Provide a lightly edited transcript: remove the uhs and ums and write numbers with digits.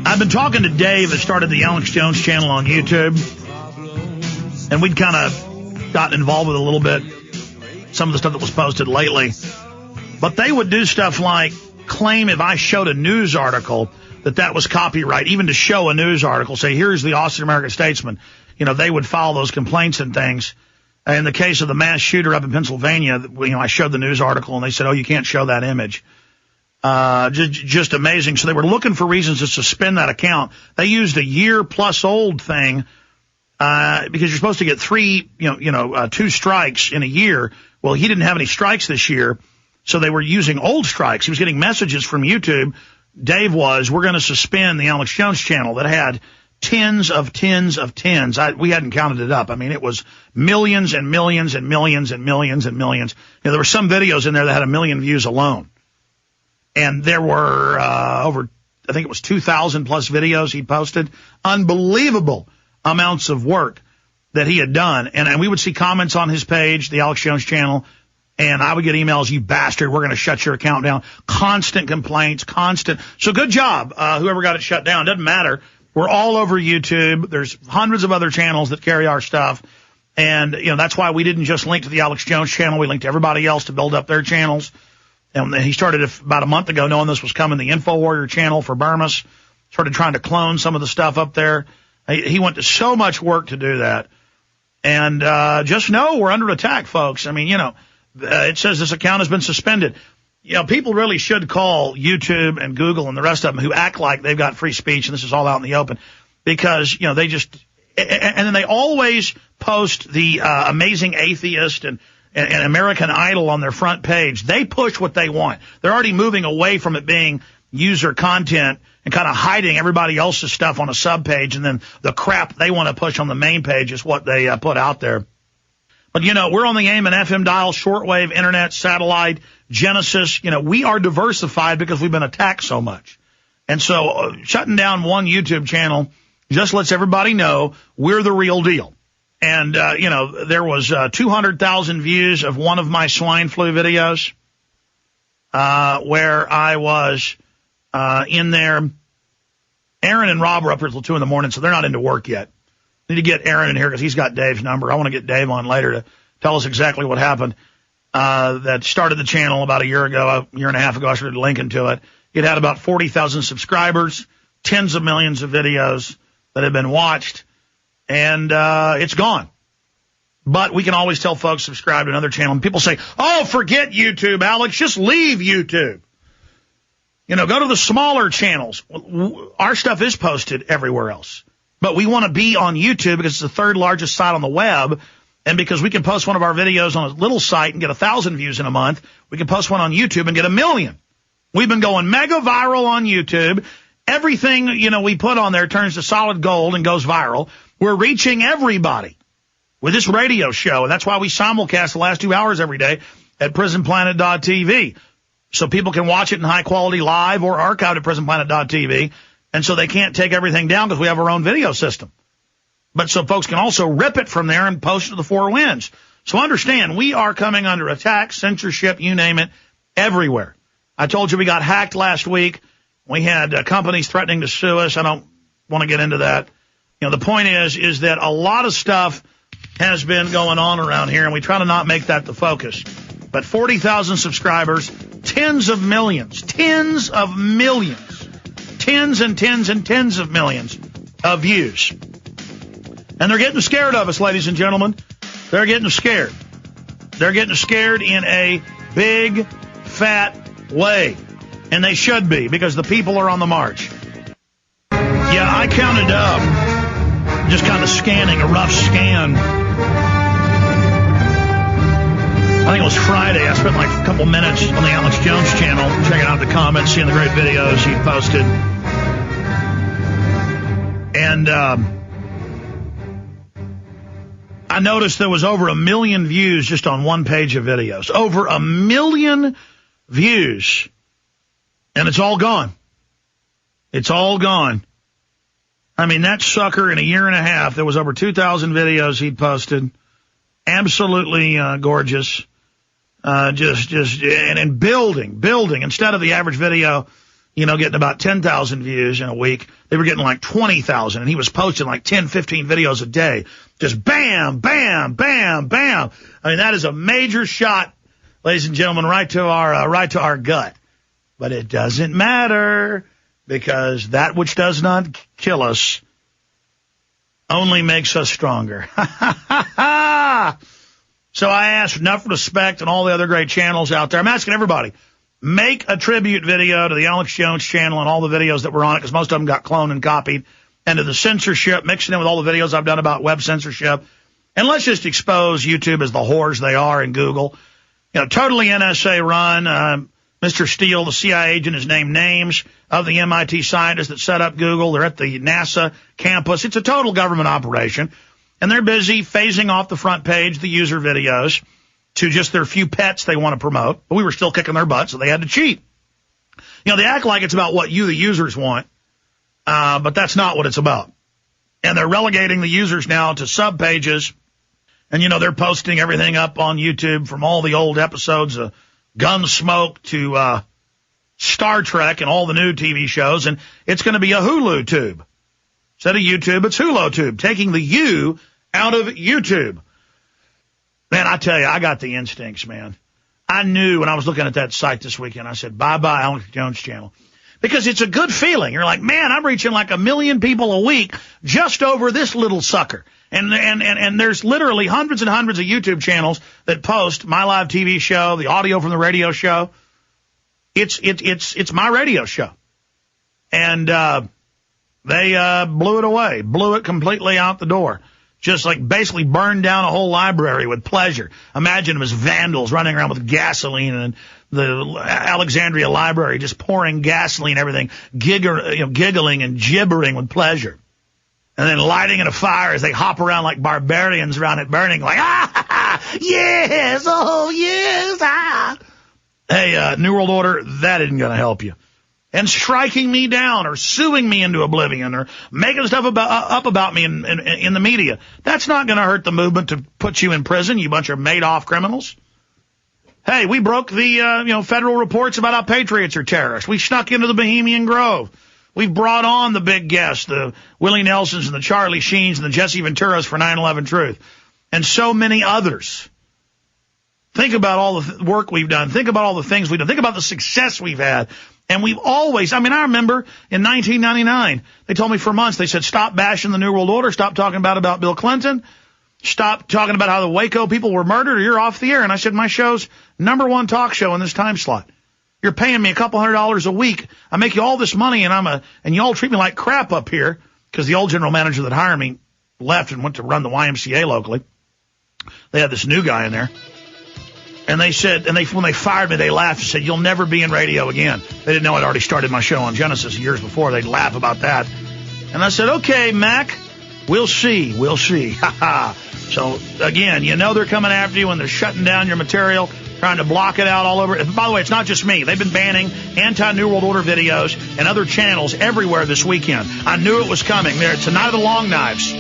I've been talking to Dave that started the Alex Jones channel on YouTube, and we'd kind of gotten involved with it a little bit, some of the stuff that was posted lately. But they would do stuff like claim if I showed a news article that was copyright, even to show a news article, say, here's the Austin American Statesman. You know, they would file those complaints and things. In the case of the mass shooter up in Pennsylvania, I showed the news article, and they said, oh, you can't show that image. Just amazing. So they were looking for reasons to suspend that account. They used a year-plus-old thing because you're supposed to get 2 strikes in a year. Well, he didn't have any strikes this year, so they were using old strikes. He was getting messages from YouTube. Dave was, we're going to suspend the Alex Jones channel that had tens of tens. We hadn't counted it up. I mean, it was millions and millions and millions and millions and millions. There were some videos in there that had 1 million views alone. And there were over, I think it was 2,000 plus videos he posted. Unbelievable amounts of work that he had done. And we would see comments on his page, the Alex Jones channel, and I would get emails, you bastard, we're going to shut your account down. Constant complaints, constant. So good job, whoever got it shut down. Doesn't matter. We're all over YouTube. There's hundreds of other channels that carry our stuff. And, that's why we didn't just link to the Alex Jones channel. We linked to everybody else to build up their channels. And he started about a month ago knowing this was coming, the InfoWarrior channel for Burmas. Started trying to clone some of the stuff up there. He went to so much work to do that. And just know we're under attack, folks. I mean, it says this account has been suspended. People really should call YouTube and Google and the rest of them who act like they've got free speech and this is all out in the open because, they just – and then they always post the amazing atheist and American Idol on their front page. They push what they want. They're already moving away from it being user content and kind of hiding everybody else's stuff on a sub-page, and then the crap they want to push on the main page is what they put out there. But, we're on the AM and FM dial, shortwave, internet, satellite, Genesis. We are diversified because we've been attacked so much. And so shutting down one YouTube channel just lets everybody know we're the real deal. And, there was 200,000 views of one of my swine flu videos where I was in there. Aaron and Rob are up here till 2 in the morning, so they're not into work yet. Need to get Aaron in here because he's got Dave's number. I want to get Dave on later to tell us exactly what happened. That started the channel about a year and a half ago. I started linking to it. It had about 40,000 subscribers, tens of millions of videos that have been watched. And it's gone. But we can always tell folks subscribe to another channel. And people say, oh, forget YouTube, Alex. Just leave YouTube. Go to the smaller channels. Our stuff is posted everywhere else. But we want to be on YouTube because it's the third largest site on the web. And because we can post one of our videos on a little site and get 1,000 views in a month, we can post one on YouTube and get 1 million. We've been going mega viral on YouTube. Everything, we put on there turns to solid gold and goes viral. We're reaching everybody with this radio show, and that's why we simulcast the last 2 hours every day at prisonplanet.tv, so people can watch it in high quality live or archived at prisonplanet.tv, and so they can't take everything down because we have our own video system. But so folks can also rip it from there and post it to the 4 winds. So understand, we are coming under attack, censorship, you name it, everywhere. I told you we got hacked last week. We had companies threatening to sue us. I don't want to get into that. The point is that a lot of stuff has been going on around here, and we try to not make that the focus. But 40,000 subscribers, tens of millions, tens and tens of millions of views. And they're getting scared of us, ladies and gentlemen. They're getting scared. They're getting scared in a big, fat way. And they should be, because the people are on the march. Yeah, I counted up. Just kind of scanning, a rough scan. I think it was Friday. I spent like a couple minutes on the Alex Jones channel checking out the comments, seeing the great videos he posted. And I noticed there was over 1 million views just on one page of videos. Over 1 million views. And it's all gone. It's all gone. I mean, that sucker in a year and a half, there was over 2,000 videos he'd posted. Absolutely gorgeous. And building. Instead of the average video, getting about 10,000 views in a week. They were getting like 20,000, and he was posting like 10, 15 videos a day. Just bam, bam, bam, bam. I mean, that is a major shot, ladies and gentlemen, right to our gut. But it doesn't matter, because that which does not kill us only makes us stronger. So I ask enough respect and all the other great channels out there. I'm asking everybody, make a tribute video to the Alex Jones channel and all the videos that were on it, because most of them got cloned and copied, and to the censorship, mixing in with all the videos I've done about web censorship. And let's just expose YouTube as the whores they are, and Google. Totally NSA run. Mr. Steele, the CIA agent, has named names of the MIT scientists that set up Google. They're at the NASA campus. It's a total government operation. And they're busy phasing off the front page the user videos to just their few pets they want to promote. But we were still kicking their butts, so they had to cheat. They act like it's about what you, the users, want, but that's not what it's about. And they're relegating the users now to sub-pages. And, they're posting everything up on YouTube, from all the old episodes of Gunsmoke to Star Trek and all the new TV shows. And it's going to be a Hulu tube. Instead of YouTube, it's Hulu tube, taking the U out of YouTube. Man, I tell you, I got the instincts, man. I knew when I was looking at that site this weekend, I said, bye-bye, Alex Jones channel. Because it's a good feeling. You're like, man, I'm reaching like 1 million people a week just over this little sucker. And there's literally hundreds and hundreds of YouTube channels that post my live TV show, the audio from the radio show. It's my radio show. And they blew it away, blew it completely out the door. Just like basically burned down a whole library with pleasure. Imagine them as vandals running around with gasoline and the Alexandria Library just pouring gasoline, everything, giggling and gibbering with pleasure. And then lighting it a fire as they hop around like barbarians around it burning, like, yes, oh, yes, ah. Hey, New World Order, that isn't going to help you. And striking me down or suing me into oblivion or making stuff up about me in the media, that's not going to hurt the movement to put you in prison, you bunch of made-off criminals. Hey, we broke the federal reports about how patriots are terrorists. We snuck into the Bohemian Grove. We've brought on the big guests, the Willie Nelsons and the Charlie Sheens and the Jesse Venturas for 9/11 Truth, and so many others. Think about all the work we've done. Think about all the things we've done. Think about the success we've had. And we've always, I remember in 1999, they told me for months, they said, stop bashing the New World Order, stop talking about Bill Clinton, stop talking about how the Waco people were murdered, or you're off the air. And I said, my show's #1 talk show in this time slot. You're paying me a couple $100 a week. I make you all this money, and you all treat me like crap up here, because the old general manager that hired me left and went to run the YMCA locally. They had this new guy in there. And they said, when they fired me, they laughed and said, you'll never be in radio again. They didn't know I'd already started my show on Genesis years before. They'd laugh about that. And I said, okay, Mac, we'll see. Ha ha. So, again, they're coming after you and they're shutting down your material, trying to block it out all over. And by the way, it's not just me. They've been banning anti-New World Order videos and other channels everywhere this weekend. I knew it was coming. There, tonight at the Long Knives.